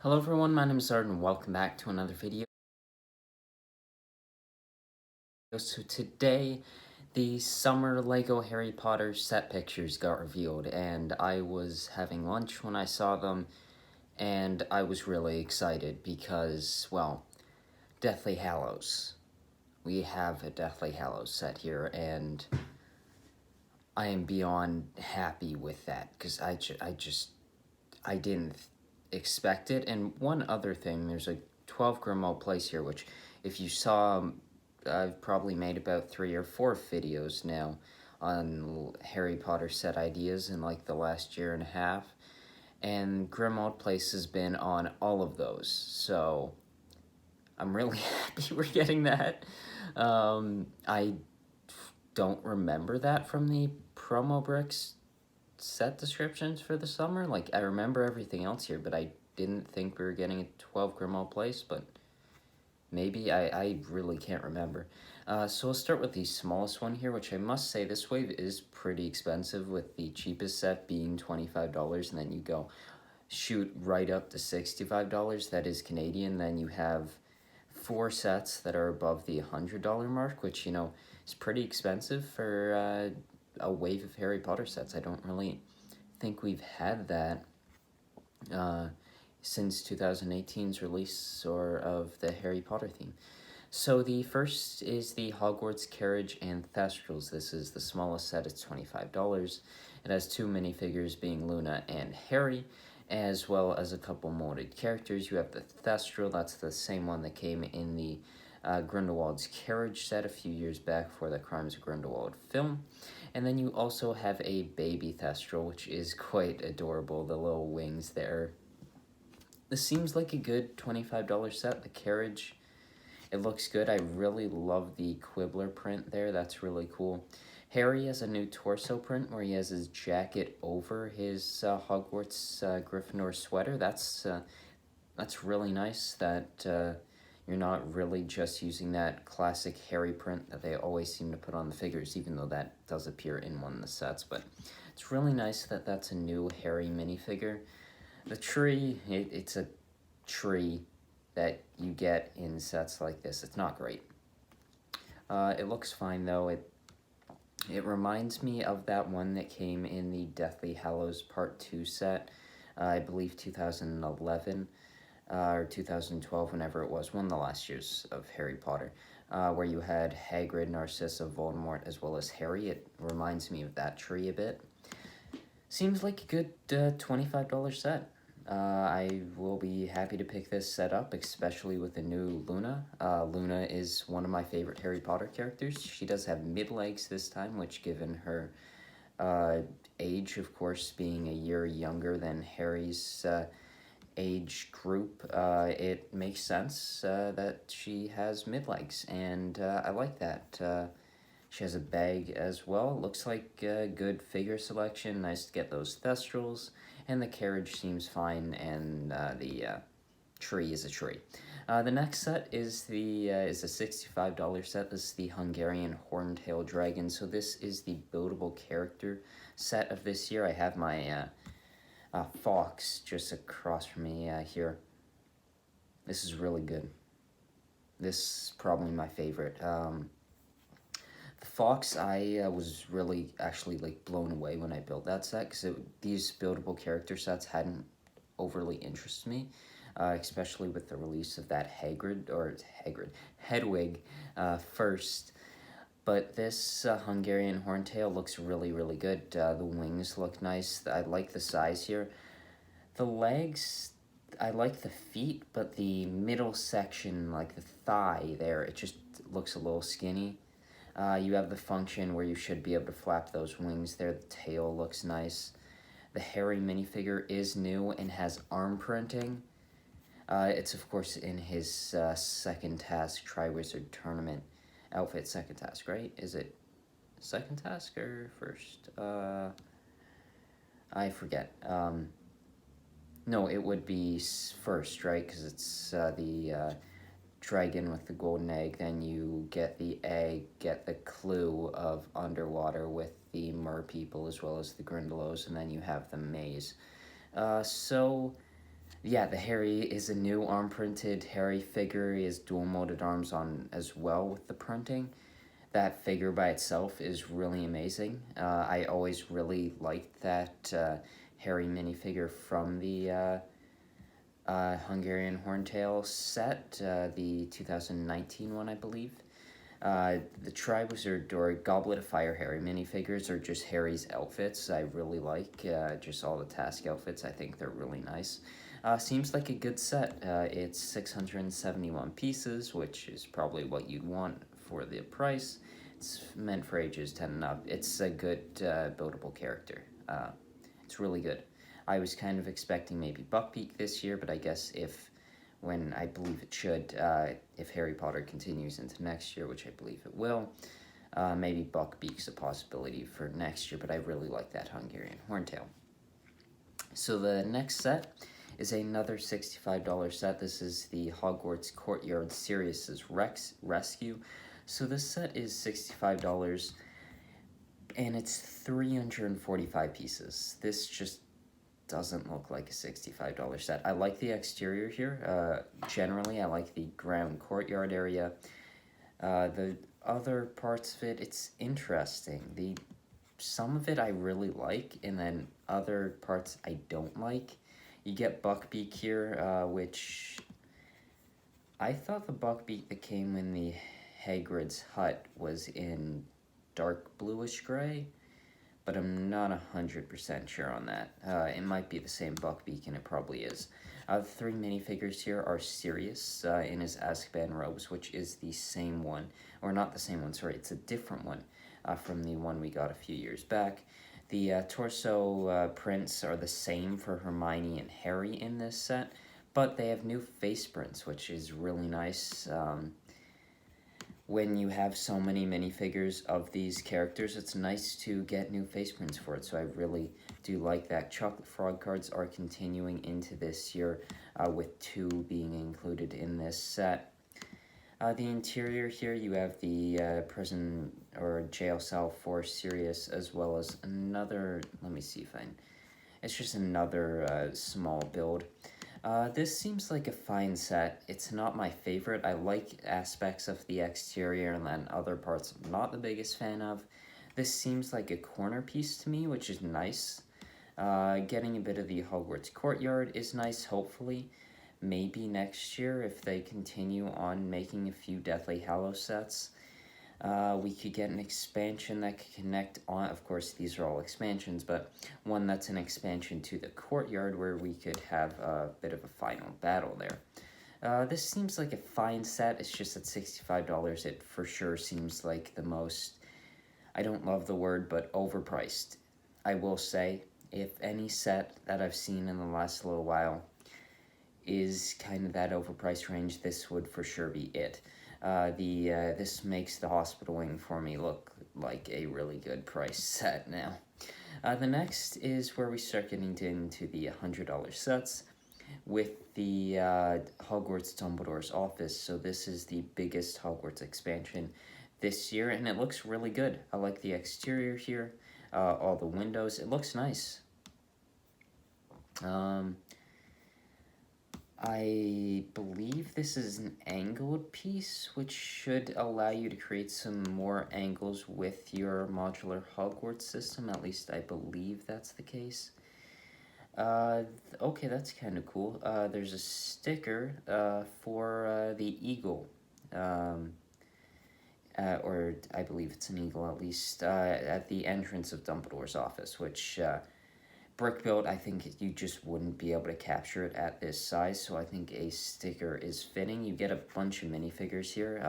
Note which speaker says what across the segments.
Speaker 1: Hello everyone, my name is Zard and welcome back to another video. So today, the summer LEGO Harry Potter set pictures got revealed and I was having lunch when I saw them and I was really excited because, well, Deathly Hallows. We have a Deathly Hallows set here and I am beyond happy with that because I didn't expect it. And one other thing, there's a 12 Grimmauld place here, which if you saw, I've probably made about 3 or 4 videos now on Harry Potter set ideas in like the last year and a half. And Grimmauld Place has been on all of those. So I'm really happy we're getting that. I don't remember that from the promo bricks set descriptions for the summer. Like, I remember everything else here, but I didn't think we were getting a 12 Grimmauld Place, but maybe. I really can't remember. So we'll start with the smallest one here, which I must say this wave is pretty expensive, with the cheapest set being $25, and then you go shoot right up to $65. That is Canadian. Then you have 4 sets that are above the $100 mark, which, you know, is pretty expensive for a wave of Harry Potter sets. I don't really think we've had that since 2018's release of the Harry Potter theme. So the first is the Hogwarts Carriage and Thestrals. This is the smallest set, it's $25. It has 2 minifigures being Luna and Harry, as well as a couple molded characters. You have the Thestral, that's the same one that came in the Grindelwald's Carriage set a few years back for the Crimes of Grindelwald film. And then you also have a baby Thestral, which is quite adorable, the little wings there. This seems like a good $25 set. The Carriage, it looks good. I really love the Quibbler print there. That's really cool. Harry has a new torso print where he has his jacket over his Hogwarts Gryffindor sweater. That's really nice that you're not really just using that classic Harry print that they always seem to put on the figures, even though that does appear in one of the sets. But it's really nice that that's a new Harry minifigure. The tree, it's a tree that you get in sets like this. It's not great. It looks fine though. It reminds me of that one that came in the Deathly Hallows Part 2 set, I believe 2011 or 2012, whenever it was, one of the last years of Harry Potter, where you had Hagrid, Narcissa, Voldemort, as well as Harry. It reminds me of that tree a bit. Seems like a good $25 set. I will be happy to pick this set up, especially with the new Luna. Luna is one of my favorite Harry Potter characters. She does have mid-legs this time, which, given her age, of course, being a year younger than Harry's age group, it makes sense that she has mid-legs, and I like that. She has a bag as well. Looks like a good figure selection. Nice to get those Thestrals. And the Carriage seems fine, and the tree is a tree. The next set is a $65 set. This is the Hungarian Horntail Dragon. So this is the buildable character set of this year. I have my fox just across from me here. This is really good. This is probably my favorite. The fox, I was really actually like blown away when I built that set, because these buildable character sets hadn't overly interested me, especially with the release of that Hedwig first. But this Hungarian Horntail looks really, really good. The wings look nice. I like the size here. The legs, I like the feet, but the middle section, like the thigh there, it just looks a little skinny. You have the function where you should be able to flap those wings there. The tail looks nice. The Harry minifigure is new and has arm printing. It's, of course, in his second task Triwizard Tournament outfit. Second task, right? Is it second task or first? I forget. No, it would be first, right? Because it's the dragon with the golden egg, then you get the egg, get the clue of underwater with the merpeople as well as the Grindylows, and then you have the maze. So Yeah, the Harry is a new arm printed Harry figure. He has dual molded arms on as well with the printing. That figure by itself is really amazing. I always really liked that Harry minifigure from the Hungarian Horntail set, the 2019 one, I believe. The Triwizard or Goblet of Fire Harry minifigures are just Harry's outfits. I really like just all the task outfits. I think they're really nice. Seems like a good set. It's 671 pieces, which is probably what you'd want for the price. It's meant for ages 10 and up. It's a good buildable character. It's really good. I was kind of expecting maybe Buckbeak this year, but I guess when I believe it should, if Harry Potter continues into next year, which I believe it will, maybe Buckbeak's a possibility for next year, but I really like that Hungarian Horntail. So the next set is another $65 set. This is the Hogwarts Courtyard Sirius' Rescue. So this set is $65, and it's 345 pieces. This just doesn't look like a $65 set. I like the exterior here. Generally, I like the ground courtyard area. The other parts of it, it's interesting. Some of it I really like, and then other parts I don't like. You get Buckbeak here, which I thought the Buckbeak that came in the Hagrid's hut was in dark bluish gray, but I'm not 100% sure on that. It might be the same Buckbeak, and it probably is. The three minifigures here are Sirius in his Azkaban robes, which is the same one, or not the same one, sorry, it's a different one from the one we got a few years back. The torso prints are the same for Hermione and Harry in this set, but they have new face prints, which is really nice. When you have so many minifigures of these characters, it's nice to get new face prints for it, so I really do like that. Chocolate Frog cards are continuing into this year, with 2 being included in this set. The interior here, you have the prison or jail cell for Sirius, as well as another, let me see if it's just another small build. This seems like a fine set. It's not my favorite. I like aspects of the exterior, and then other parts I'm not the biggest fan of. This seems like a corner piece to me, which is nice. Getting a bit of the Hogwarts Courtyard is nice, hopefully. Maybe next year, if they continue on making a few Deathly Hallows sets, we could get an expansion that could connect on, of course these are all expansions, but one that's an expansion to the courtyard where we could have a bit of a final battle there. This seems like a fine set. It's just at $65. It for sure seems like the most, I don't love the word, but overpriced. I will say, if any set that I've seen in the last little while is kind of that overpriced range, this would for sure be it. This makes the hospital wing for me look like a really good price set now. The next is where we start getting into the $100 sets with the Hogwarts Dumbledore's Office. So this is the biggest Hogwarts expansion this year, and it looks really good. I like the exterior here, all the windows. It looks nice. I believe this is an angled piece, which should allow you to create some more angles with your modular Hogwarts system. At least I believe that's the case. Okay, that's kind of cool. There's a sticker for the eagle. Or I believe it's an eagle at least, at the entrance of Dumbledore's office, which brick built, I think you just wouldn't be able to capture it at this size, so I think a sticker is fitting. You get a bunch of minifigures here.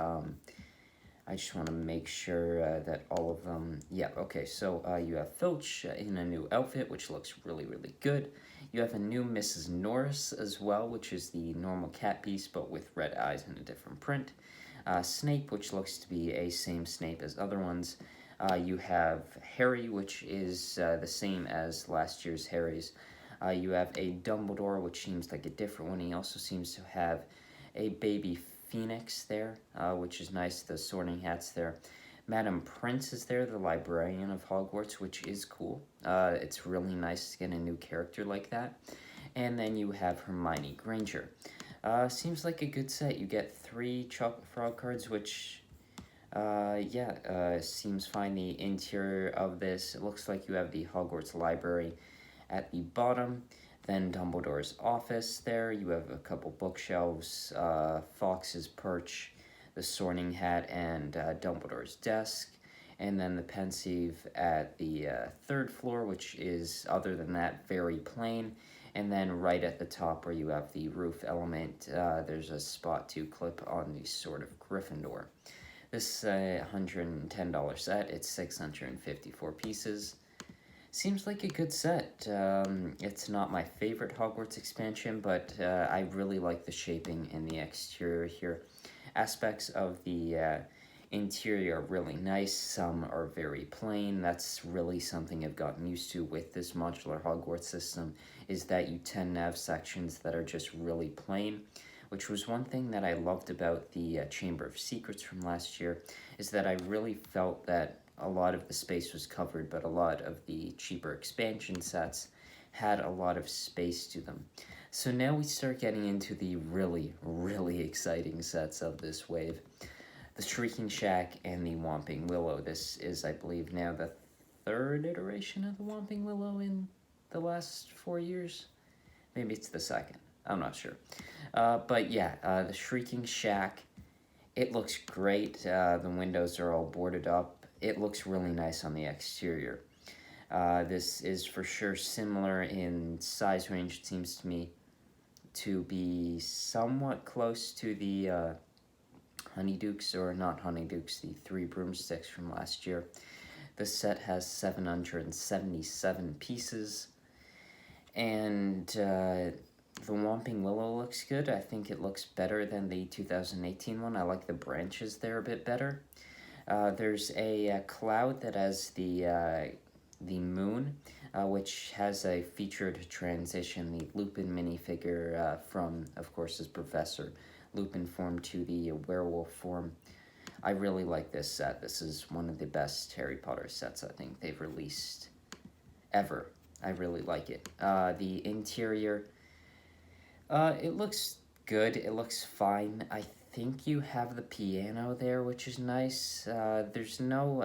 Speaker 1: I just want to make sure that all of them, yeah, okay, so you have Filch in a new outfit, which looks really, really good. You have a new Mrs. Norris as well, which is the normal cat piece, but with red eyes and a different print. Snape, which looks to be a same Snape as other ones. You have Harry, which is the same as last year's Harry's. You have a Dumbledore, which seems like a different one. He also seems to have a baby Phoenix there, which is nice. The Sorting Hat's there. Madam Prince is there, the librarian of Hogwarts, which is cool. It's really nice to get a new character like that. And then you have Hermione Granger. Seems like a good set. You get 3 Chocolate Frog cards, which, seems fine. The interior of this, it looks like you have the Hogwarts Library at the bottom. Then Dumbledore's office there. You have a couple bookshelves, Fox's perch, the Sorting Hat, and Dumbledore's desk. And then the pensieve at the 3rd floor, which is, other than that, very plain. And then right at the top where you have the roof element, there's a spot to clip on the Sword of Gryffindor. This $110 set, it's 654 pieces. Seems like a good set. It's not my favorite Hogwarts expansion, but I really like the shaping and the exterior here. Aspects of the interior are really nice. Some are very plain. That's really something I've gotten used to with this modular Hogwarts system, is that you tend to have sections that are just really plain, which was one thing that I loved about the Chamber of Secrets from last year, is that I really felt that a lot of the space was covered, but a lot of the cheaper expansion sets had a lot of space to them. So now we start getting into the really, really exciting sets of this wave. The Shrieking Shack and the Whomping Willow. This is, I believe, now the 3rd iteration of the Whomping Willow in the last 4 years. Maybe it's the 2nd. I'm not sure. But yeah, the Shrieking Shack, it looks great. The windows are all boarded up. It looks really nice on the exterior. This is for sure similar in size range, it seems to me, to be somewhat close to the Honeydukes, or not Honeydukes, the 3 broomsticks from last year. This set has 777 pieces, and the Whomping Willow looks good. I think it looks better than the 2018 one. I like the branches there a bit better. There's a cloud that has the moon, which has a featured transition, the Lupin minifigure from, of course, his Professor Lupin form to the werewolf form. I really like this set. This is one of the best Harry Potter sets I think they've released ever. I really like it. The interior, it looks good. It looks fine. I think you have the piano there, which is nice. There's no,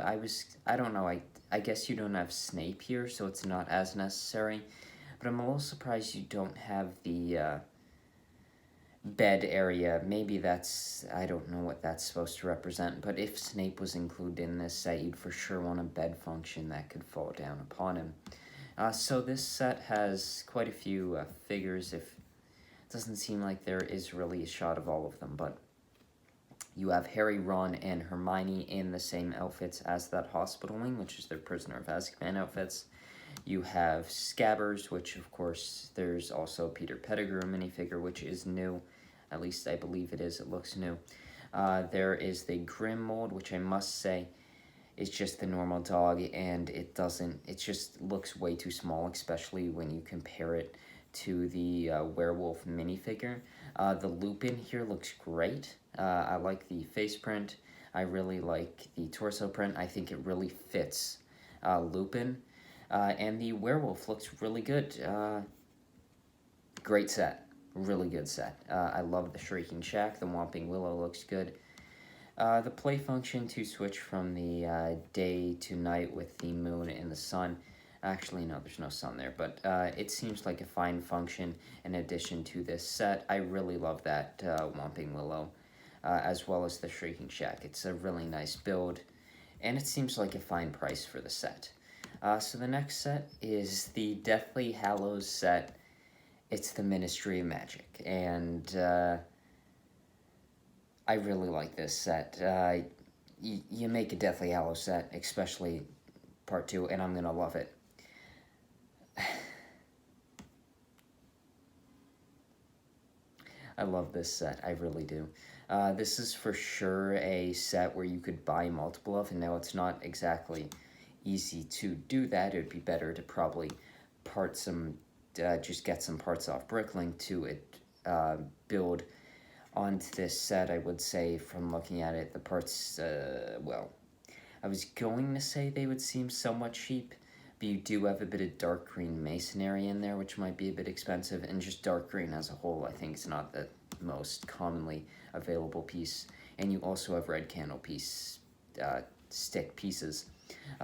Speaker 1: I don't know, I guess you don't have Snape here, so it's not as necessary. But I'm a little surprised you don't have the bed area. Maybe that's, I don't know what that's supposed to represent, but if Snape was included in this set, you'd for sure want a bed function that could fall down upon him. So this set has quite a few figures. If it doesn't seem like there is really a shot of all of them, but you have Harry, Ron, and Hermione in the same outfits as that hospital wing, which is their Prisoner of Azkaban outfits. You have Scabbers, which, of course, there's also Peter Pettigrew minifigure, which is new. At least I believe it is. It looks new. There is the Grim mold, which I must say is just the normal dog, and it just looks way too small, especially when you compare it to the werewolf minifigure. The Lupin here looks great. I like the face print. I really like the torso print. I think it really fits Lupin. And the werewolf looks really good. Great set. Really good set. I love the Shrieking Shack. The Whomping Willow looks good. The play function to switch from the day to night with the moon and the sun. Actually, no, there's no sun there, but it seems like a fine function in addition to this set. I really love that Whomping Willow, as well as the Shrieking Shack. It's a really nice build, and it seems like a fine price for the set. So the next set is the Deathly Hallows set. It's the Ministry of Magic, and I really like this set. You make a Deathly Hallows set, especially Part 2, and I'm going to love it. I love this set, I really do. This is for sure a set where you could buy multiple of, and now it's not exactly easy to do that. It would be better to probably just get some parts off Bricklink to build onto this set. I would say, from looking at it, the parts, well, I was going to say they would seem somewhat cheap, But you do have a bit of dark green masonry in there, which might be a bit expensive, and just dark green as a whole, I think, is not the most commonly available piece. And you also have red candle piece stick pieces.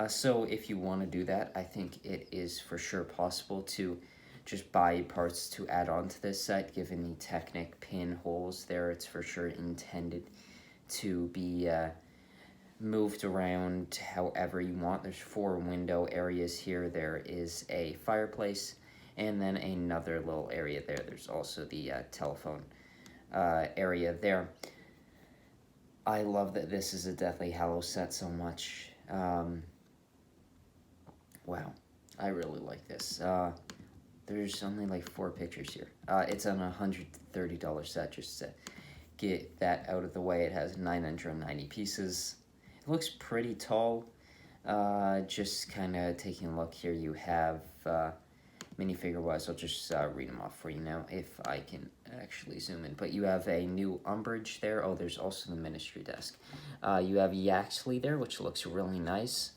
Speaker 1: So if you want to do that, I think it is for sure possible to just buy parts to add on to this set. Given the Technic pin holes there, it's for sure intended to be moved around however you want. There's 4 window areas here. There is a fireplace, and then another little area there. There's also the telephone area there. I love that this is a Deathly Hallows set so much. Wow, I really like this. There's only like 4 pictures here. It's on a $130 set, just to get that out of the way. It has 990 pieces. It looks pretty tall. Just kind of taking a look here, you have minifigure wise, I'll just read them off for you now if I can actually zoom in. But you have a new Umbridge there. Oh, there's also the Ministry desk. You have Yaxley there, which looks really nice.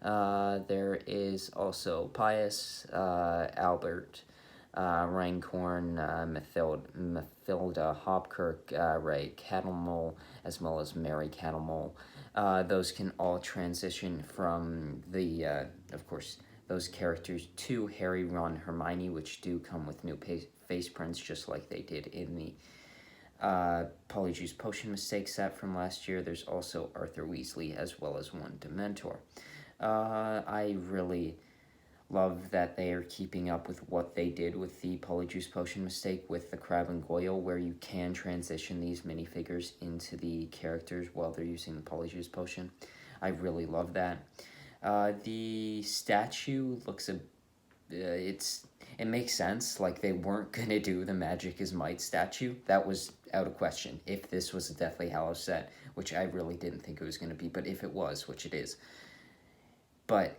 Speaker 1: There is also Pius, Albert, Reincorn, Mathilda Hopkirk, Ray Cattlemole, as well as Mary Cattlemole. Those can all transition from the, of course, those characters to Harry, Ron, Hermione, which do come with new face prints, just like they did in the Polyjuice Potion Mistake set from last year. There's also Arthur Weasley, as well as one Dementor. I really love that they are keeping up with what they did with the Polyjuice Potion Mistake with the Crabbe and Goyle, where you can transition these minifigures into the characters while they're using the Polyjuice Potion. I really love that. The statue looks it makes sense. Like, they weren't gonna do the Magic is Might statue. That was out of question if this was a Deathly Hallows set, which I really didn't think it was gonna be, but if it was, which it is. But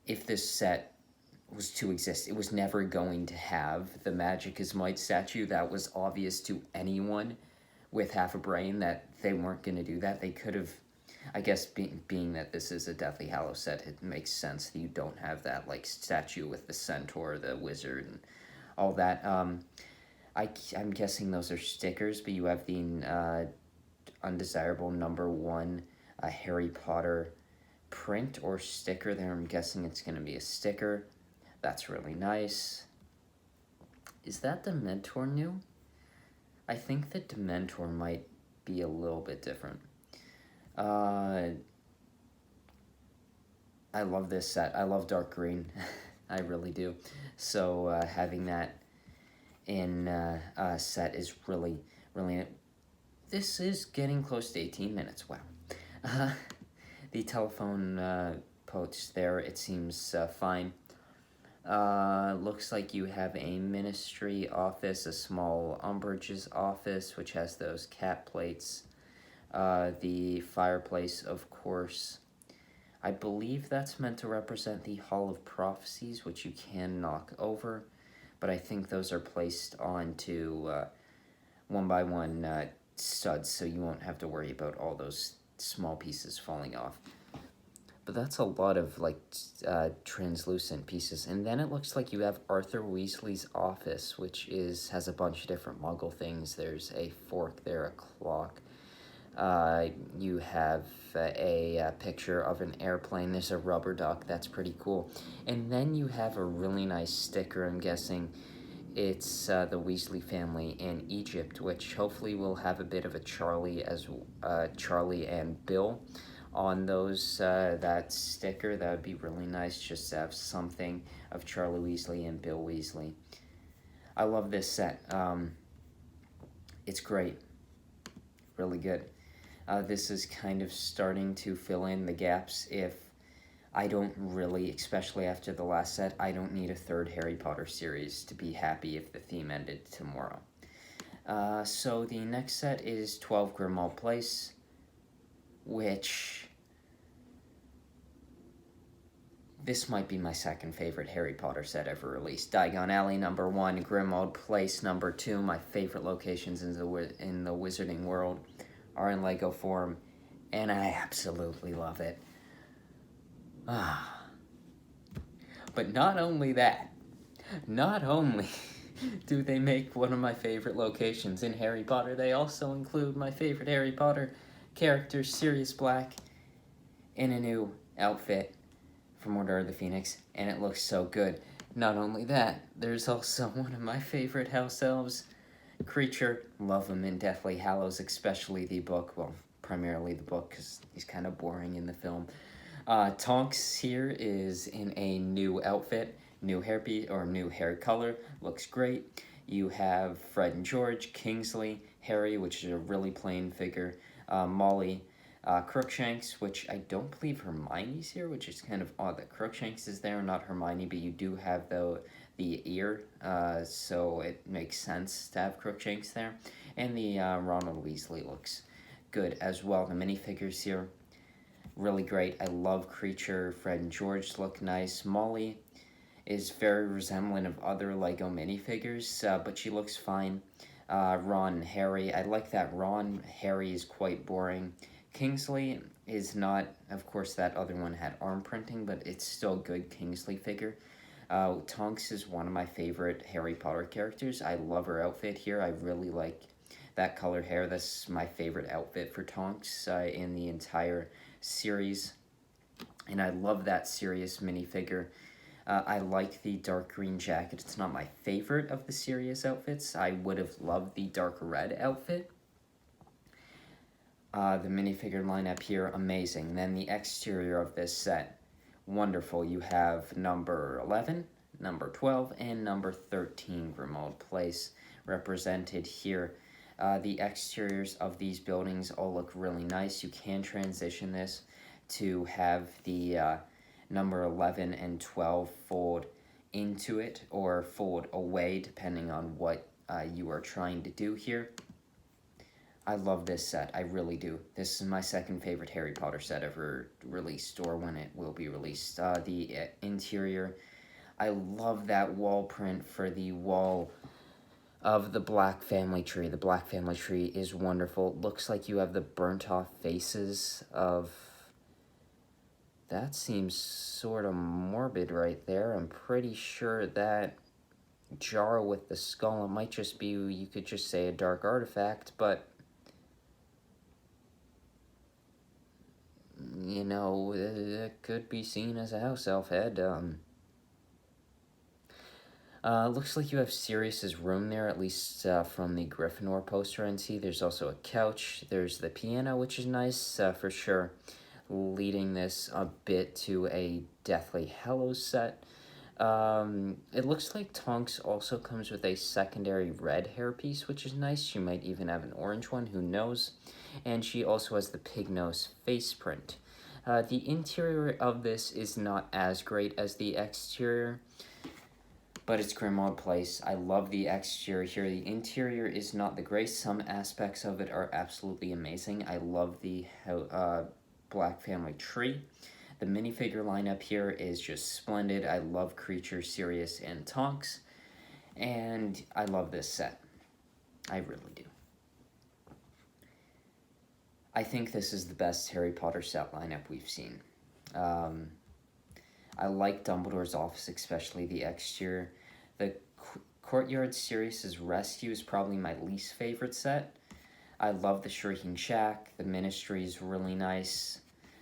Speaker 1: if this set was to exist, it was never going to have the Magic is Might statue. That was obvious to anyone with half a brain that they weren't going to do that. They could have, I guess, being that this is a Deathly Hallows set, it makes sense that you don't have that, like, statue with the centaur, the wizard, and all that. I'm guessing those are stickers, but you have the undesirable #1 Harry Potter print or sticker there. I'm guessing it's going to be a sticker. That's really nice. Is that Dementor new? I think the Dementor might be a little bit different. I love this set. I love dark green. I really do. So having that in a set is really, really... This is getting close to 18 minutes. Wow. The telephone post there, it seems fine. Looks like you have a Ministry office, a small Umbridge's office, which has those cat plates. The fireplace, of course. I believe that's meant to represent the Hall of Prophecies, which you can knock over. But I think those are placed onto one by one studs, so you won't have to worry about all those small pieces falling off. But that's a lot of, like, translucent pieces. And then it looks like you have Arthur Weasley's office, which has a bunch of different Muggle things. There's a fork there, a clock. You have a picture of an airplane. There's a rubber duck. That's pretty cool. And then you have a really nice sticker. I'm guessing it's the Weasley family in Egypt, which hopefully will have a bit of a Charlie and Bill on those, that sticker. That would be really nice, just to have something of Charlie Weasley and Bill Weasley. I love this set. It's great. Really good. This is kind of starting to fill in the gaps. If I don't really, especially after the last set, I don't need a third Harry Potter series to be happy if the theme ended tomorrow. So the next set is 12 Grimmauld Place, which... This might be my second favorite Harry Potter set ever released. Diagon Alley, #1, Grimmauld Place, #2. My favorite locations in the Wizarding world are in Lego form, and I absolutely love it. But not only that, not only do they make one of my favorite locations in Harry Potter, they also include my favorite Harry Potter character, Sirius Black, in a new outfit from Order of the Phoenix, and it looks so good. Not only that, there's also one of my favorite house elves, Creature. Love him in Deathly Hallows, especially the book. Well, primarily the book, because he's kind of boring in the film. Tonks here is in a new outfit, new hairpiece, or new hair color. Looks great. You have Fred and George, Kingsley, Harry, which is a really plain figure, Molly, Crookshanks, which I don't believe Hermione's here, which is kind of odd that Crookshanks is there, not Hermione, but you do have the ear, so it makes sense to have Crookshanks there. And the Ronald Weasley looks good as well. The minifigures here, really great. I love Creature. Fred and George look nice. Molly is very resemblant of other Lego minifigures, but she looks fine. Ron and Harry, I like that Ron. Harry is quite boring. Kingsley is not, of course that other one had arm printing, but it's still a good Kingsley figure. Tonks is one of my favorite Harry Potter characters. I love her outfit here. I really like that color hair. That's my favorite outfit for Tonks in the entire series. And I love that Sirius minifigure. I like the dark green jacket. It's not my favorite of the Sirius outfits. I would have loved the dark red outfit. The minifigure lineup here, amazing. Then the exterior of this set, wonderful. You have number 11, number 12, and number 13 Grimmauld Place represented here. The exteriors of these buildings all look really nice. You can transition this to have the number 11 and 12 fold into it or fold away, depending on what you are trying to do here. I love this set, I really do. This is my second favorite Harry Potter set ever released, or when it will be released. The interior, I love that wall print for the wall of the Black family tree. The Black family tree is wonderful. Looks like you have the burnt off faces of... That seems sort of morbid right there. I'm pretty sure that jar with the skull, it might just be, you could just say a dark artifact, but... You know, it could be seen as a house elf head. Looks like you have Sirius's room there, at least from the Gryffindor poster and see. There's also a couch. There's the piano, which is nice for sure, leading this a bit to a Deathly Hallows set. It looks like Tonks also comes with a secondary red hairpiece, which is nice. She might even have an orange one, who knows. And she also has the pig nose face print. The interior of this is not as great as the exterior, but it's Grimmauld Place. I love the exterior here. The interior is not the greatest. Some aspects of it are absolutely amazing. I love the Black family tree. The minifigure lineup here is just splendid. I love Creature, Sirius, and Tonks. And I love this set. I really do. I think this is the best Harry Potter set lineup we've seen. I like Dumbledore's office, especially the exterior. The Courtyard Sirius's Rescue is probably my least favorite set. I love the Shrieking Shack. The Ministry is really nice.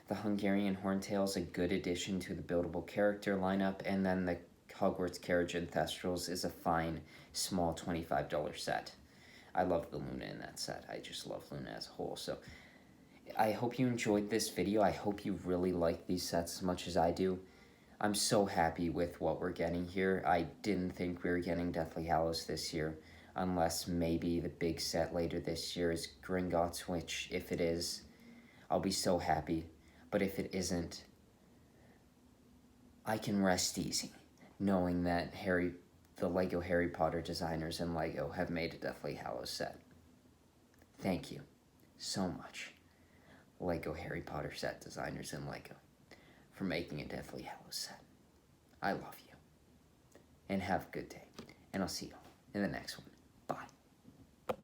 Speaker 1: The Hungarian Horntail is a good addition to the buildable character lineup. And then the Hogwarts Carriage and Thestrals is a fine, small $25 set. I love the Luna in that set. I just love Luna as a whole. So I hope you enjoyed this video. I hope you really like these sets as much as I do. I'm so happy with what we're getting here. I didn't think we were getting Deathly Hallows this year, unless maybe the big set later this year is Gringotts, which if it is, I'll be so happy. But if it isn't, I can rest easy, knowing that the Lego Harry Potter designers and Lego have made a Deathly Hallows set. Thank you so much, Lego Harry Potter set designers and Lego, for making a Deathly Hallows set. I love you. And have a good day. And I'll see you in the next one.